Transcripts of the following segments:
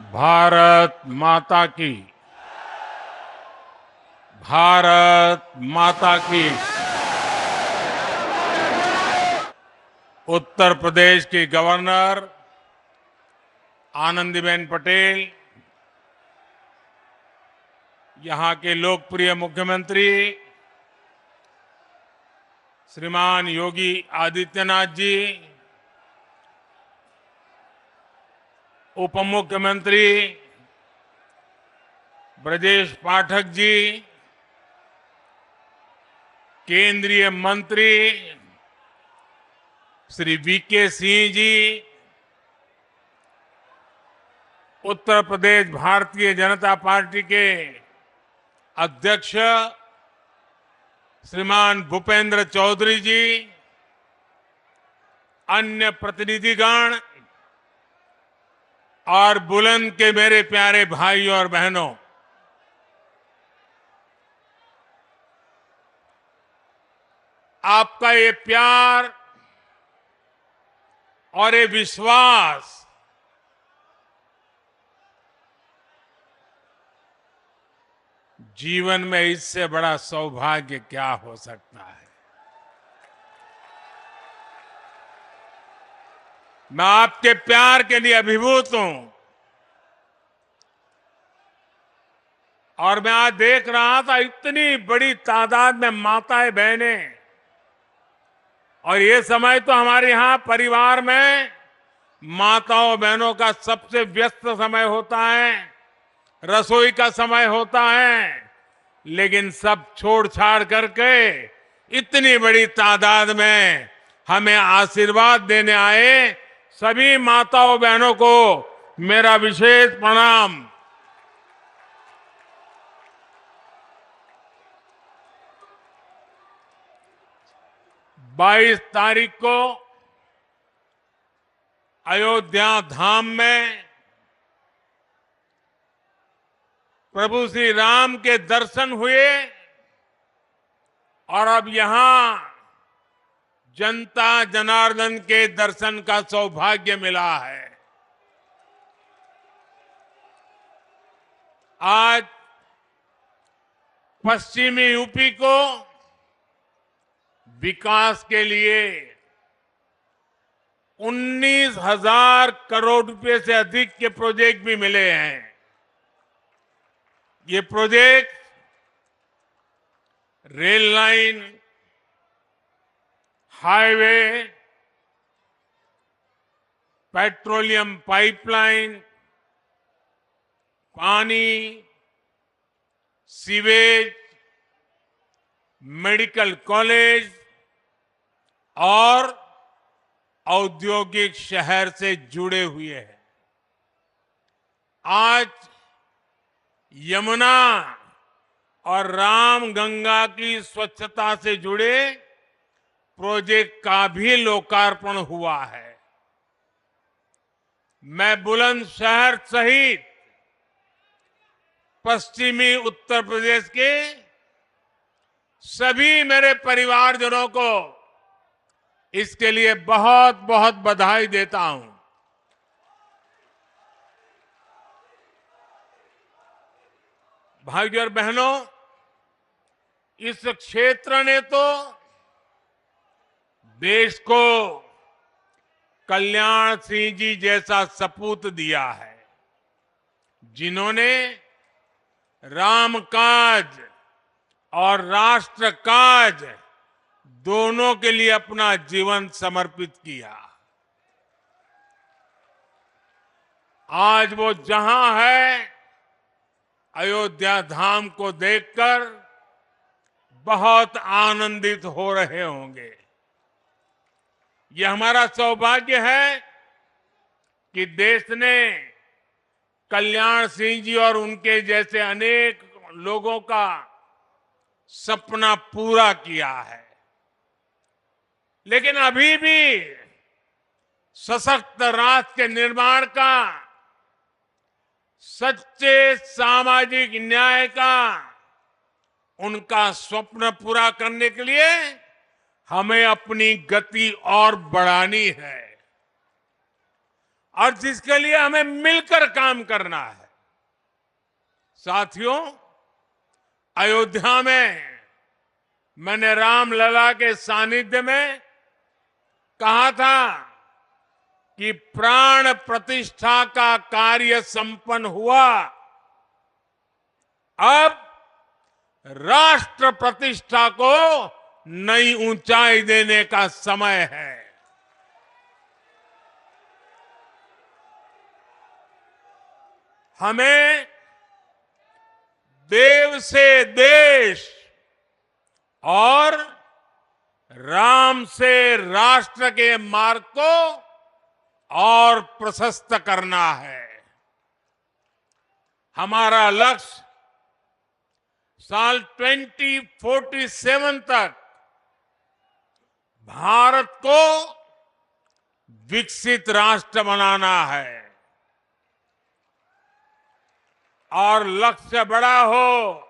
भारत माता की। भारत माता की। उत्तर प्रदेश की गवर्नर आनंदीबेन पटेल, यहां के लोकप्रिय मुख्यमंत्री श्रीमान योगी आदित्यनाथ जी, उप मुख्यमंत्री ब्रजेश पाठक जी, केंद्रीय मंत्री श्री वीके सिंह जी, उत्तर प्रदेश भारतीय जनता पार्टी के अध्यक्ष श्रीमान भूपेंद्र चौधरी जी, अन्य प्रतिनिधिगण और बुलंद के मेरे प्यारे भाइयों और बहनों, आपका ये प्यार और ये विश्वास जीवन में इससे बड़ा सौभाग्य क्या हो सकता है। मैं आपके प्यार के लिए अभिभूत हूं और मैं आज देख रहा था इतनी बड़ी तादाद में माताएं बहनें, और ये समय तो हमारे यहाँ परिवार में माताओं बहनों का सबसे व्यस्त समय होता है, रसोई का समय होता है, लेकिन सब छोड़ छाड़ करके इतनी बड़ी तादाद में हमें आशीर्वाद देने आए सभी माताओं बहनों को मेरा विशेष प्रणाम। बाईस तारीख को अयोध्या धाम में प्रभु श्री राम के दर्शन हुए और अब यहां जनता जनार्दन के दर्शन का सौभाग्य मिला है। आज पश्चिमी यूपी को विकास के लिए 19,000 करोड़ रुपए से अधिक के प्रोजेक्ट भी मिले हैं। ये project rail line, highway, petroleum pipeline, पानी, सीवेज, मेडिकल कॉलेज और औद्योगिक शहर से जुड़े हुए हैं। आज यमुना और रामगंगा की स्वच्छता से जुड़े प्रोजेक्ट का भी लोकार्पण हुआ है। मैं बुलंदशहर सहित पश्चिमी उत्तर प्रदेश के सभी मेरे परिवारजनों को इसके लिए बहुत बहुत बधाई देता हूं। भाइयों और बहनों, इस क्षेत्र ने तो देश को कल्याण सिंह जी जैसा सपूत दिया है, जिन्होंने राम काज और राष्ट्र काज दोनों के लिए अपना जीवन समर्पित किया। आज वो जहां है, अयोध्या धाम को देखकर बहुत आनंदित हो रहे होंगे। ये हमारा सौभाग्य है कि देश ने कल्याण सिंह जी और उनके जैसे अनेक लोगों का सपना पूरा किया है। लेकिन अभी भी सशक्त राष्ट्र के निर्माण का, सच्चे सामाजिक न्याय का उनका स्वप्न पूरा करने के लिए हमें अपनी गति और बढ़ानी है। और जिसके लिए हमें मिलकर काम करना है। साथियों, अयोध्या में मैंने रामलला के सानिध्य में कहा था कि प्राण प्रतिष्ठा का कार्य संपन्न हुआ, अब राष्ट्र प्रतिष्ठा को नई ऊंचाई देने का समय है। हमें देव से देश और राम से राष्ट्र के मार्ग को और प्रशस्त करना है। हमारा लक्ष्य साल 2047 तक भारत को विकसित राष्ट्र बनाना है। और लक्ष्य बड़ा हो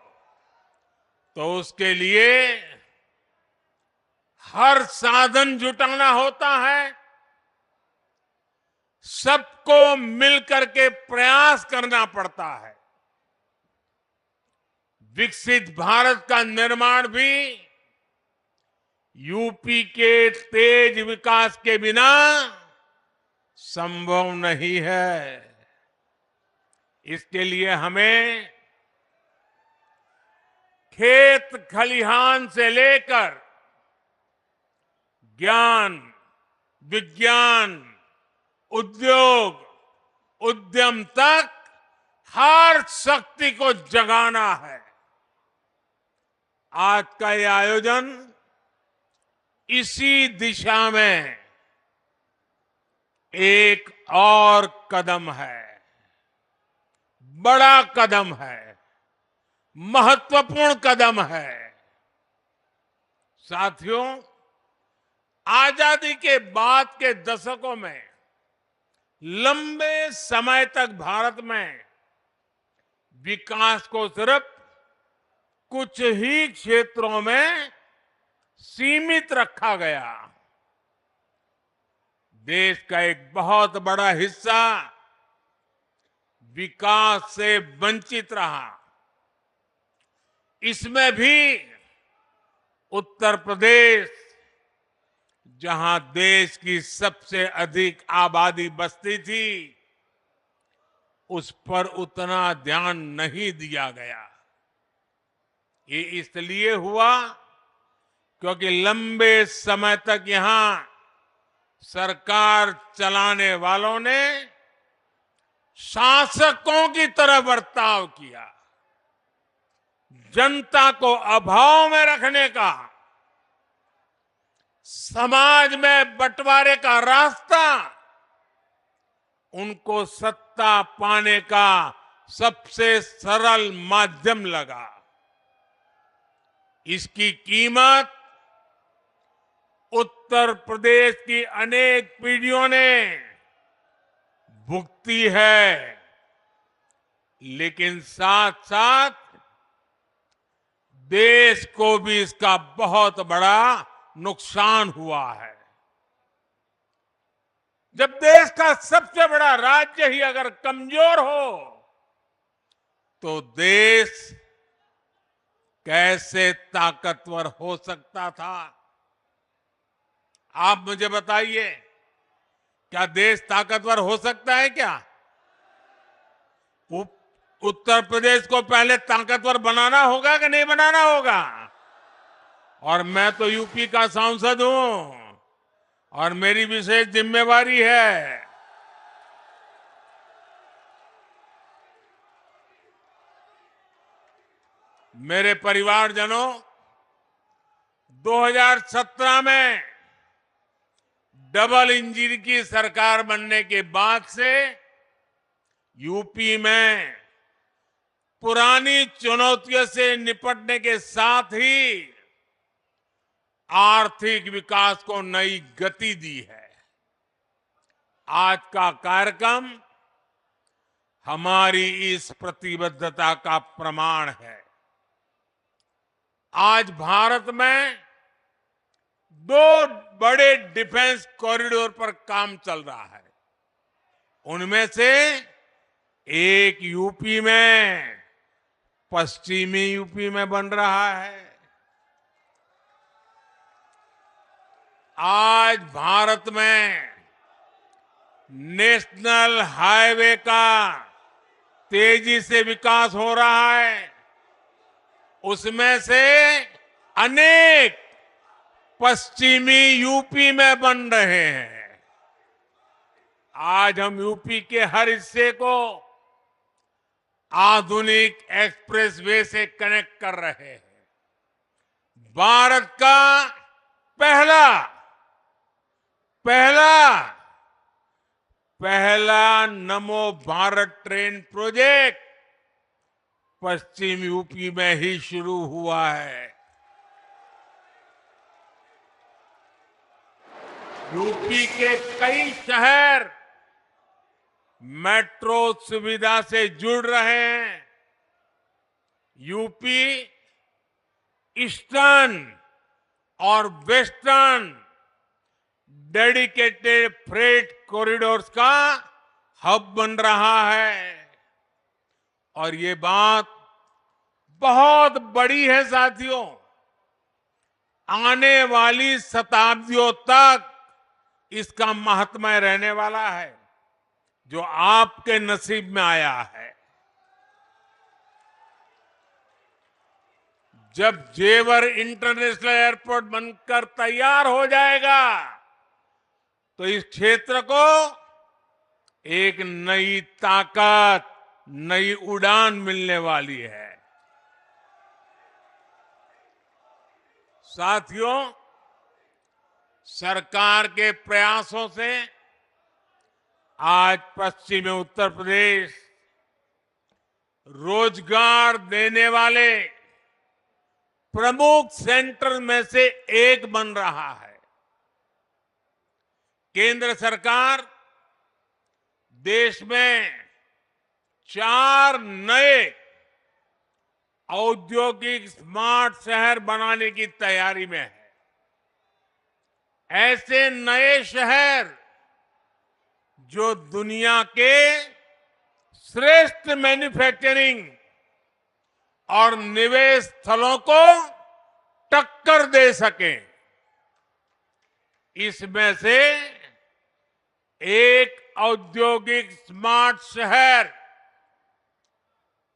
तो उसके लिए हर साधन जुटाना होता है, सबको मिलकर के प्रयास करना पड़ता है। विकसित भारत का निर्माण भी यूपी के तेज विकास के बिना संभव नहीं है। इसके लिए हमें खेत खलिहान से लेकर ज्ञान, विज्ञान, उद्योग, उद्यम तक हर शक्ति को जगाना है। आज का ये आयोजन इसी दिशा में एक और कदम है, बड़ा कदम है, महत्वपूर्ण कदम है। साथियों, आजादी के बाद के दशकों में लंबे समय तक भारत में विकास को सिर्फ कुछ ही क्षेत्रों में सीमित रखा गया। देश का एक बहुत बड़ा हिस्सा विकास से वंचित रहा। इसमें भी उत्तर प्रदेश, जहां देश की सबसे अधिक आबादी बसती थी, उस पर उतना ध्यान नहीं दिया गया। ये इसलिए हुआ क्योंकि लंबे समय तक यहां सरकार चलाने वालों ने शासकों की तरह बर्ताव किया। जनता को अभाव में रखने का, समाज में बंटवारे का रास्ता उनको सत्ता पाने का सबसे सरल माध्यम लगा। इसकी कीमत उत्तर प्रदेश की अनेक पीढ़ियों ने भुगती है, लेकिन साथ साथ देश को भी इसका बहुत बड़ा नुकसान हुआ है। जब देश का सबसे बड़ा राज्य ही अगर कमजोर हो तो देश कैसे ताकतवर हो सकता था? आप मुझे बताइए, क्या देश ताकतवर हो सकता है क्या? उत्तर प्रदेश को पहले ताकतवर बनाना होगा कि नहीं बनाना होगा? और मैं तो यूपी का सांसद हूं और मेरी विशेष जिम्मेवारी है। मेरे परिवारजनों, 2017 में डबल इंजन की सरकार बनने के बाद से यूपी में पुरानी चुनौतियों से निपटने के साथ ही आर्थिक विकास को नई गति दी है। आज का कार्यक्रम हमारी इस प्रतिबद्धता का प्रमाण है। आज भारत में 2 बड़े डिफेंस कॉरिडोर पर काम चल रहा है। उनमें से एक यूपी में, पश्चिमी यूपी में बन रहा है। आज भारत में नेशनल हाईवे का तेजी से विकास हो रहा है। उसमें से अनेक पश्चिमी यूपी में बन रहे हैं। आज हम यूपी के हर हिस्से को आधुनिक एक्सप्रेसवे से कनेक्ट कर रहे हैं। भारत का पहला नमो भारत ट्रेन प्रोजेक्ट पश्चिम यूपी में ही शुरू हुआ है। यूपी के कई शहर मेट्रो सुविधा से जुड़ रहे हैं। यूपी ईस्टर्न और वेस्टर्न डेडिकेटेड फ्रेट कॉरिडोर्स का हब बन रहा है। और ये बात बहुत बड़ी है साथियों। आने वाली शताब्दियों तक इसका महात्म्य रहने वाला है, जो आपके नसीब में आया है। जब जेवर इंटरनेशनल एयरपोर्ट बनकर तैयार हो जाएगा तो इस क्षेत्र को एक नई ताकत, नई उड़ान मिलने वाली है। साथियों, सरकार के प्रयासों से आज पश्चिमी उत्तर प्रदेश रोजगार देने वाले प्रमुख सेंटर में से एक बन रहा है। केंद्र सरकार देश में 4 नए औद्योगिक स्मार्ट शहर बनाने की तैयारी में है। ऐसे नए शहर जो दुनिया के श्रेष्ठ मैन्युफैक्चरिंग और निवेश स्थलों को टक्कर दे सके। इसमें से एक औद्योगिक स्मार्ट शहर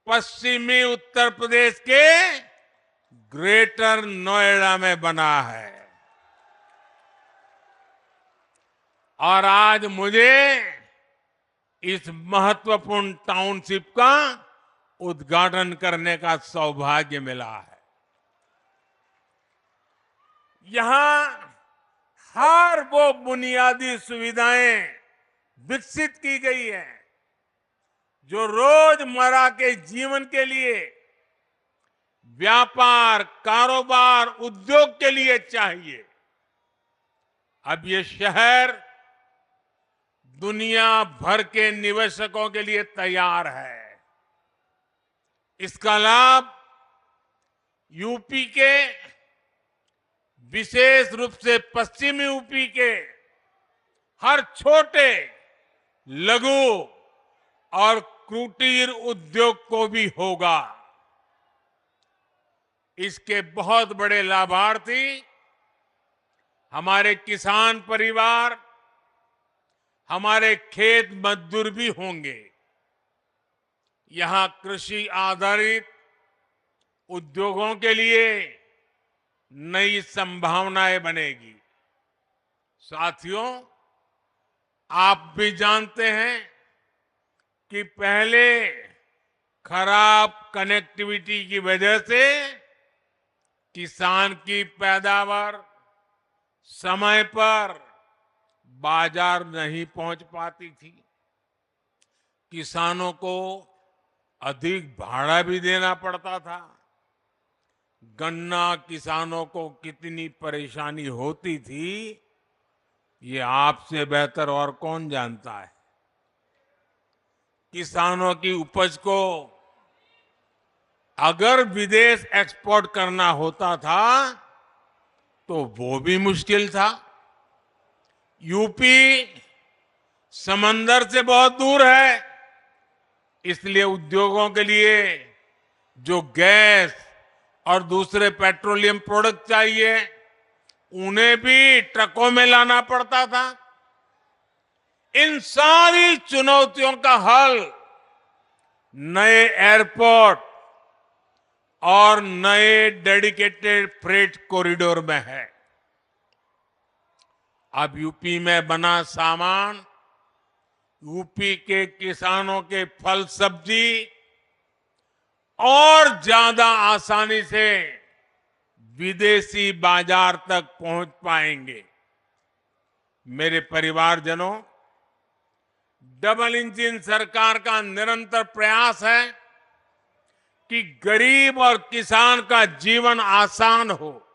पश्चिमी उत्तर प्रदेश के ग्रेटर नोएडा में बना है। और आज मुझे इस महत्वपूर्ण टाउनशिप का उद्घाटन करने का सौभाग्य मिला है। यहां हर वो बुनियादी सुविधाएं विकसित की गई हैं जो रोजमर्रा के जीवन के लिए, व्यापार, कारोबार, उद्योग के लिए चाहिए। अब ये शहर दुनिया भर के निवेशकों के लिए तैयार है। इसका लाभ यूपी के, विशेष रूप से पश्चिमी यूपी के हर छोटे, लघु और कुटीर उद्योग को भी होगा। इसके बहुत बड़े लाभार्थी हमारे किसान परिवार, हमारे खेत मजदूर भी होंगे। यहां कृषि आधारित उद्योगों के लिए नई संभावनाएं बनेगी। साथियों, आप भी जानते हैं कि पहले खराब कनेक्टिविटी की वजह से किसान की पैदावार समय पर बाजार नहीं पहुंच पाती थी। किसानों को अधिक भाड़ा भी देना पड़ता था। गन्ना किसानों को कितनी परेशानी होती थी, ये आपसे बेहतर और कौन जानता है। किसानों की उपज को अगर विदेश एक्सपोर्ट करना होता था तो वो भी मुश्किल था। यूपी समंदर से बहुत दूर है, इसलिए उद्योगों के लिए जो गैस और दूसरे पेट्रोलियम प्रोडक्ट चाहिए, उन्हें भी ट्रकों में लाना पड़ता था। इन सारी चुनौतियों का हल नए एयरपोर्ट और नए डेडिकेटेड फ्रेट कॉरिडोर में है। अब यूपी में बना सामान यूपी के किसानों के फल सब्जी और ज्यादा आसानी से विदेशी बाजार तक पहुंच पाएंगे। मेरे परिवारजनों, डबल इंजन सरकार का निरंतर प्रयास है कि गरीब और किसान का जीवन आसान हो।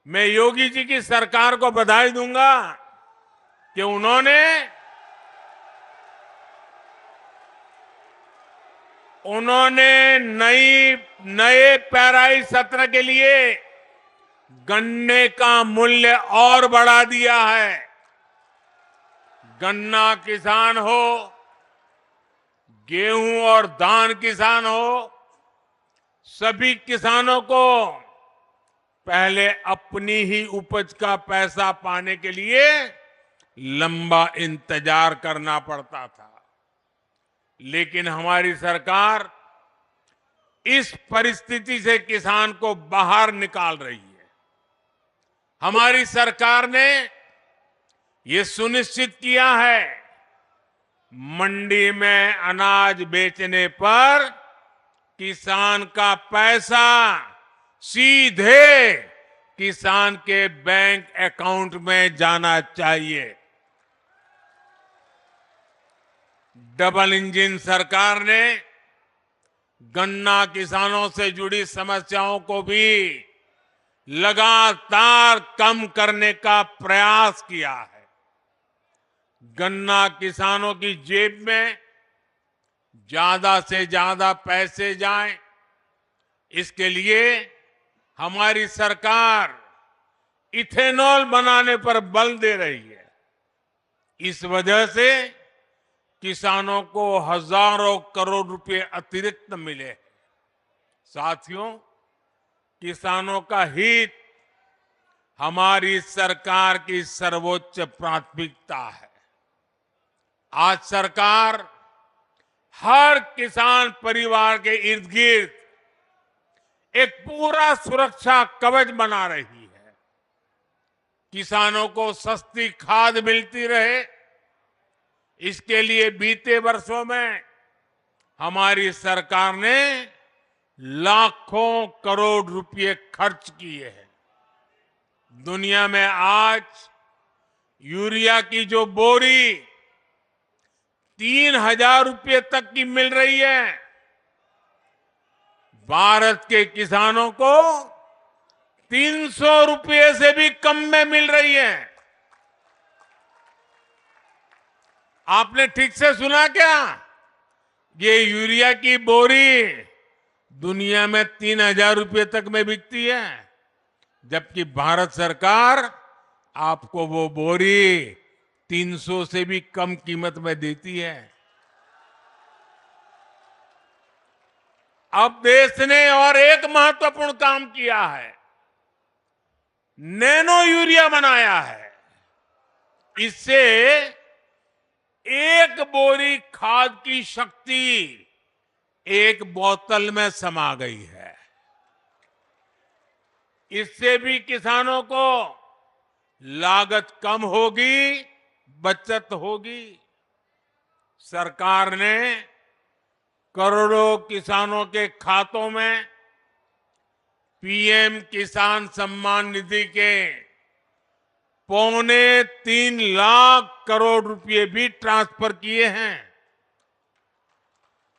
मैं योगी जी की सरकार को बधाई दूंगा कि उन्होंने नए पेराई सत्र के लिए गन्ने का मूल्य और बढ़ा दिया है। गन्ना किसान हो, गेहूं और धान किसान हो, सभी किसानों को पहले अपनी ही उपज का पैसा पाने के लिए लंबा इंतजार करना पड़ता था। लेकिन हमारी सरकार इस परिस्थिति से किसान को बाहर निकाल रही है। हमारी सरकार ने ये सुनिश्चित किया है, मंडी में अनाज बेचने पर किसान का पैसा सीधे किसान के बैंक अकाउंट में जाना चाहिए। डबल इंजन सरकार ने गन्ना किसानों से जुड़ी समस्याओं को भी लगातार कम करने का प्रयास किया है। गन्ना किसानों की जेब में ज्यादा से ज्यादा पैसे जाएं, इसके लिए हमारी सरकार इथेनॉल बनाने पर बल दे रही है। इस वजह से किसानों को हजारों करोड़ रुपए अतिरिक्त मिले। साथियों, किसानों का हित हमारी सरकार की सर्वोच्च प्राथमिकता है। आज सरकार हर किसान परिवार के इर्द गिर्द एक पूरा सुरक्षा कवच बना रही है। किसानों को सस्ती खाद मिलती रहे, इसके लिए बीते वर्षों में हमारी सरकार ने लाखों करोड़ रुपए खर्च किए हैं। दुनिया में आज यूरिया की जो बोरी 3,000 रुपए तक की मिल रही है, भारत के किसानों को 300 रुपए से भी कम में मिल रही है। आपने ठीक से सुना क्या? ये यूरिया की बोरी दुनिया में 3,000 रुपए तक में बिकती है, जबकि भारत सरकार आपको वो बोरी 300 से भी कम कीमत में देती है। अब देश ने और एक महत्वपूर्ण काम किया है, नैनो यूरिया बनाया है। इससे एक बोरी खाद की शक्ति एक बोतल में समा गई है। इससे भी किसानों को लागत कम होगी, बचत होगी। सरकार ने करोड़ों किसानों के खातों में पीएम किसान सम्मान निधि के 3.25 लाख करोड़ रुपए भी ट्रांसफर किए हैं।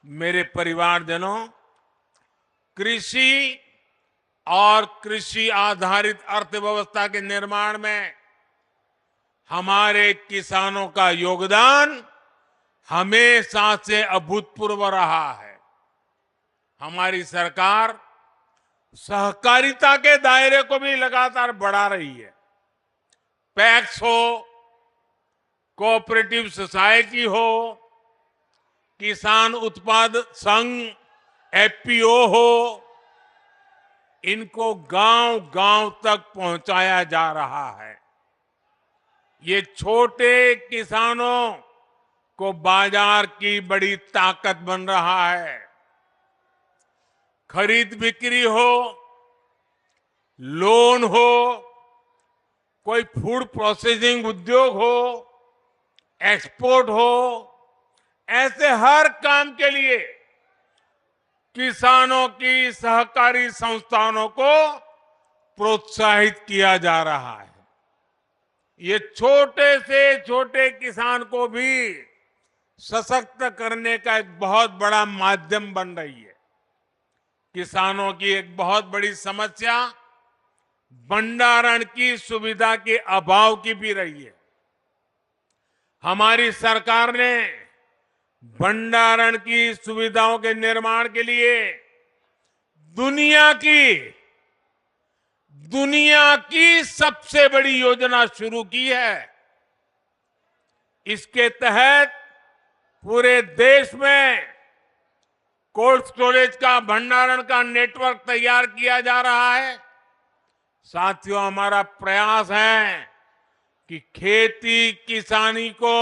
मेरे परिवारजनों, कृषि और कृषि आधारित अर्थव्यवस्था के निर्माण में हमारे किसानों का योगदान हमेशा से अभूतपूर्व रहा है। हमारी सरकार सहकारिता के दायरे को भी लगातार बढ़ा रही है। पैक्स हो, कोऑपरेटिव सोसाइटी हो, किसान उत्पाद संघ, एफपीओ हो, इनको गांव-गांव तक पहुंचाया जा रहा है। ये छोटे किसानों को बाजार की बड़ी ताकत बन रहा है। खरीद बिक्री हो, लोन हो, कोई फूड प्रोसेसिंग उद्योग हो, एक्सपोर्ट हो, ऐसे हर काम के लिए किसानों की सहकारी संस्थानों को प्रोत्साहित किया जा रहा है। ये छोटे से छोटे किसान को भी सशक्त करने का एक बहुत बड़ा माध्यम बन रही है। किसानों की एक बहुत बड़ी समस्या भंडारण की सुविधा के अभाव की भी रही है। हमारी सरकार ने भंडारण की सुविधाओं के निर्माण के लिए दुनिया की सबसे बड़ी योजना शुरू की है। इसके तहत पूरे देश में कोल्ड स्टोरेज का, भंडारण का नेटवर्क तैयार किया जा रहा है। साथियों, हमारा प्रयास है कि खेती किसानी को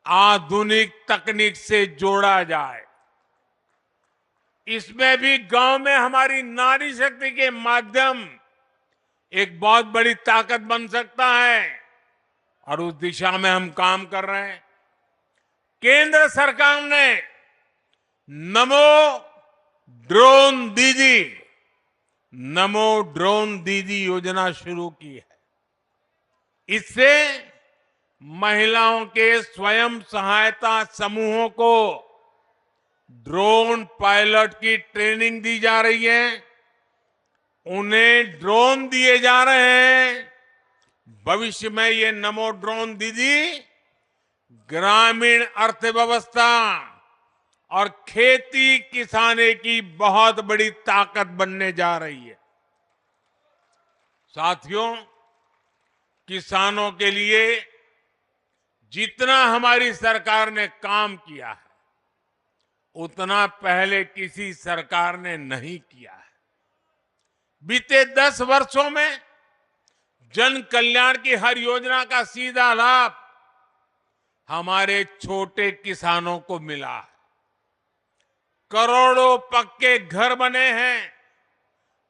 आधुनिक तकनीक से जोड़ा जाए। इसमें भी गांव में हमारी नारी शक्ति के माध्यम एक बहुत बड़ी ताकत बन सकता है और उस दिशा में हम काम कर रहे हैं। केंद्र सरकार ने नमो ड्रोन दीदी योजना शुरू की है। इससे महिलाओं के स्वयं सहायता समूहों को ड्रोन पायलट की ट्रेनिंग दी जा रही है। उन्हें ड्रोन दिए जा रहे हैं। भविष्य में ये नमो ड्रोन दीदी ग्रामीण अर्थव्यवस्था और खेती किसानी की बहुत बड़ी ताकत बनने जा रही है। साथियों, किसानों के लिए जितना हमारी सरकार ने काम किया है, उतना पहले किसी सरकार ने नहीं किया है। बीते 10 वर्षों में जन कल्याण की हर योजना का सीधा लाभ हमारे छोटे किसानों को मिला है। करोड़ों पक्के घर बने हैं,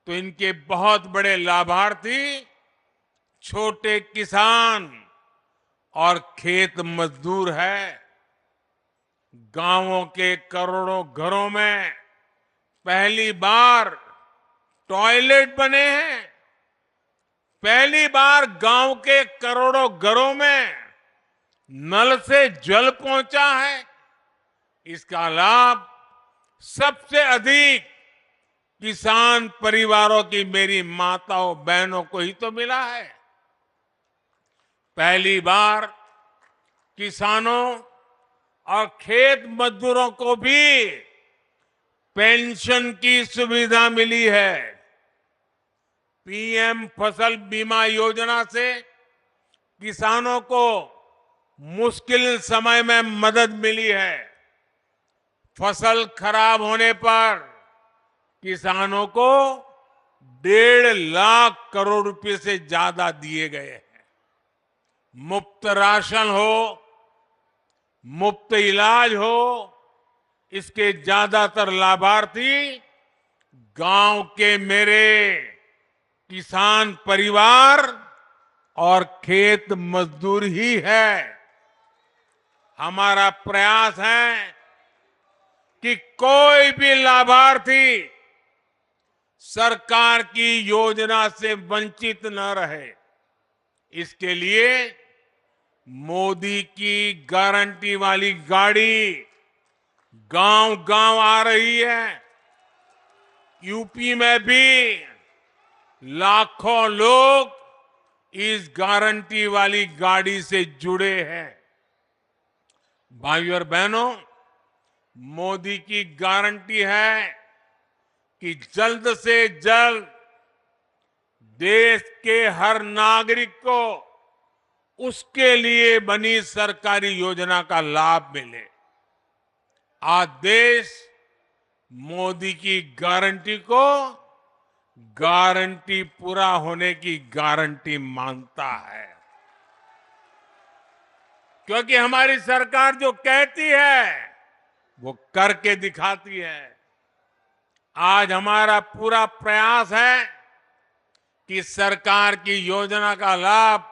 तो इनके बहुत बड़े लाभार्थी छोटे किसान और खेत मजदूर है। गांवों के करोड़ों घरों में पहली बार टॉयलेट बने हैं। पहली बार गांव के करोड़ों घरों में नल से जल पहुंचा है। इसका लाभ सबसे अधिक किसान परिवारों की मेरी माताओं बहनों को ही तो मिला है। पहली बार किसानों और खेत मजदूरों को भी पेंशन की सुविधा मिली है। पीएम फसल बीमा योजना से किसानों को मुश्किल समय में मदद मिली है। फसल खराब होने पर किसानों को 1.5 लाख करोड़ रुपए से ज्यादा दिए गए हैं। मुफ्त राशन हो, मुफ्त इलाज हो, इसके ज्यादातर लाभार्थी गांव के मेरे किसान परिवार और खेत मजदूर ही है। हमारा प्रयास है कि कोई भी लाभार्थी सरकार की योजना से वंचित न रहे। इसके लिए मोदी की गारंटी वाली गाड़ी गांव-गांव आ रही है। यूपी में भी लाखों लोग इस गारंटी वाली गाड़ी से जुड़े हैं। भाइयों और बहनों, मोदी की गारंटी है कि जल्द से जल्द देश के हर नागरिक को उसके लिए बनी सरकारी योजना का लाभ मिले। आज देश मोदी की गारंटी को गारंटी पूरा होने की गारंटी मानता है, क्योंकि हमारी सरकार जो कहती है वो करके दिखाती है। आज हमारा पूरा प्रयास है कि सरकार की योजना का लाभ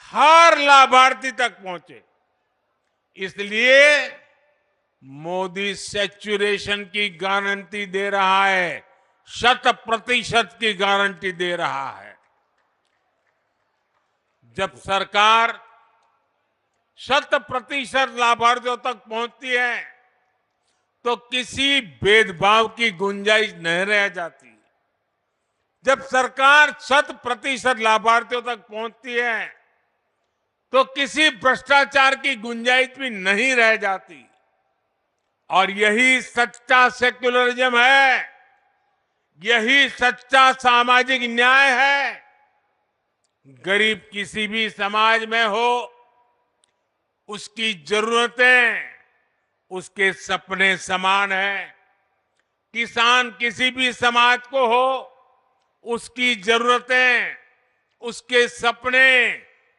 हर लाभार्थी तक पहुंचे। इसलिए मोदी सैचुरेशन की गारंटी दे रहा है, 100% की गारंटी दे रहा है। जब सरकार 100% लाभार्थियों तक पहुंचती है तो किसी भेदभाव की गुंजाइश नहीं रह जाती। जब सरकार 100% लाभार्थियों तक पहुंचती है तो किसी भ्रष्टाचार की गुंजाइश भी नहीं रह जाती। और यही सच्चा सेक्युलरिज्म है, यही सच्चा सामाजिक न्याय है। गरीब किसी भी समाज में हो, उसकी जरूरतें उसके सपने समान है। किसान किसी भी समाज को हो, उसकी जरूरतें उसके सपने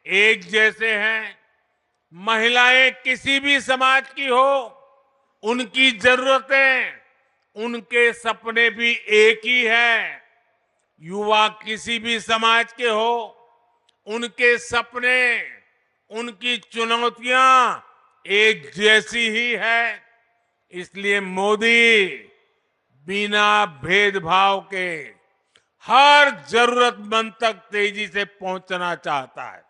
एक जैसे हैं। महिलाएं किसी भी समाज की हो, उनकी जरूरतें उनके सपने भी एक ही है। युवा किसी भी समाज के हो, उनके सपने उनकी चुनौतियां एक जैसी ही है। इसलिए मोदी बिना भेदभाव के हर जरूरतमंद तक तेजी से पहुंचना चाहता है।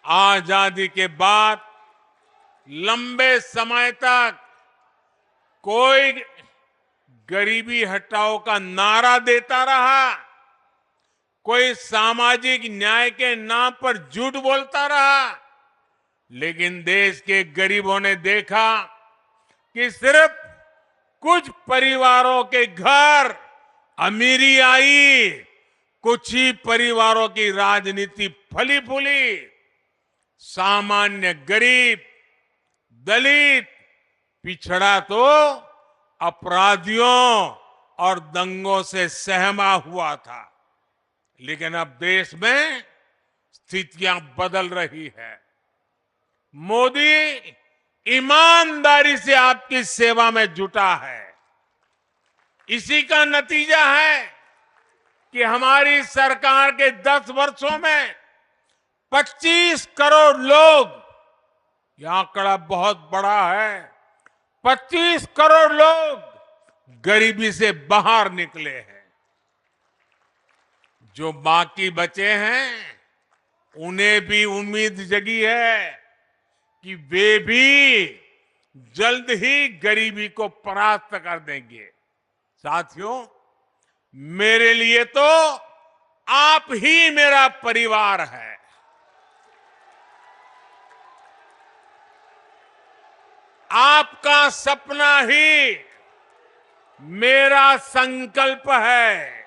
आजादी के बाद लंबे समय तक कोई गरीबी हटाओ का नारा देता रहा, कोई सामाजिक न्याय के नाम पर झूठ बोलता रहा, लेकिन देश के गरीबों ने देखा कि सिर्फ कुछ परिवारों के घर अमीरी आई, कुछ ही परिवारों की राजनीति फली फूली। सामान्य गरीब, दलित, पिछड़ा तो अपराधियों और दंगों से सहमा हुआ था। लेकिन अब देश में स्थितियां बदल रही है। मोदी ईमानदारी से आपकी सेवा में जुटा है। इसी का नतीजा है कि हमारी सरकार के 10 वर्षों में 25 करोड़ लोग, यह आंकड़ा बहुत बड़ा है, 25 करोड़ लोग गरीबी से बाहर निकले हैं। जो बाकी बचे हैं, उन्हें भी उम्मीद जगी है कि वे भी जल्द ही गरीबी को परास्त कर देंगे। साथियों, मेरे लिए तो आप ही मेरा परिवार है। आपका सपना ही मेरा संकल्प है।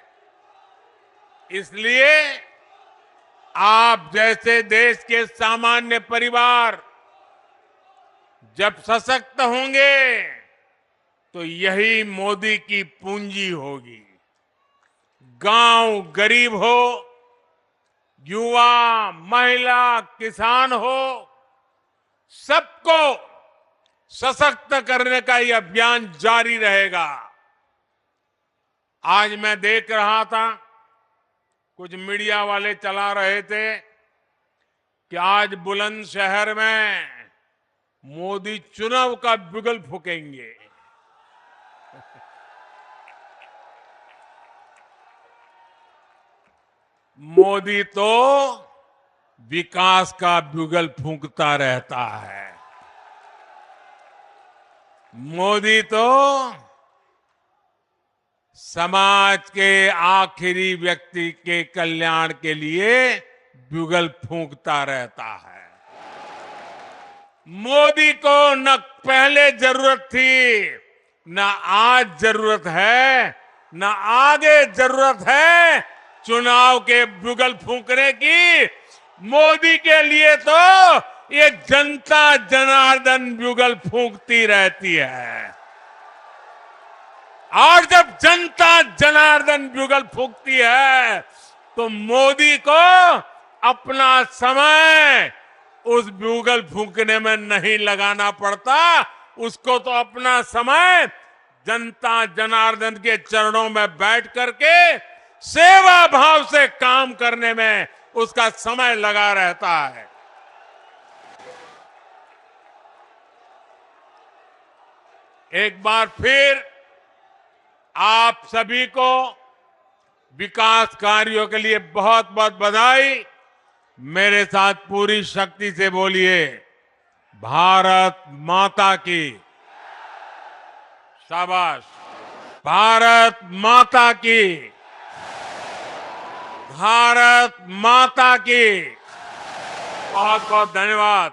इसलिए आप जैसे देश के सामान्य परिवार जब सशक्त होंगे तो यही मोदी की पूंजी होगी। गांव गरीब हो, युवा, महिला, किसान हो, सबको सशक्त करने का ये अभियान जारी रहेगा। आज मैं देख रहा था, कुछ मीडिया वाले चला रहे थे कि आज बुलंदशहर में मोदी चुनाव का बिगुल फूकेंगे। मोदी तो विकास का बिगुल फूंकता रहता है। मोदी तो समाज के आखिरी व्यक्ति के कल्याण के लिए बिगुल फूंकता रहता है। मोदी को न पहले जरूरत थी, न आज जरूरत है, न आगे जरूरत है चुनाव के बिगुल फूंकने की। मोदी के लिए तो ये जनता जनार्दन युगल फूंकती रहती है। और जब जनता जनार्दन युगल फूंकती है तो मोदी को अपना समय उस ब्यूगल फूंकने में नहीं लगाना पड़ता, उसको तो अपना समय जनता जनार्दन के चरणों में बैठ करके सेवा भाव से काम करने में उसका समय लगा रहता है। एक बार फिर आप सभी को विकास कार्यों के लिए बहुत बहुत बधाई। मेरे साथ पूरी शक्ति से बोलिए, भारत माता की। शाबाश। भारत माता की। भारत माता की। बहुत बहुत धन्यवाद।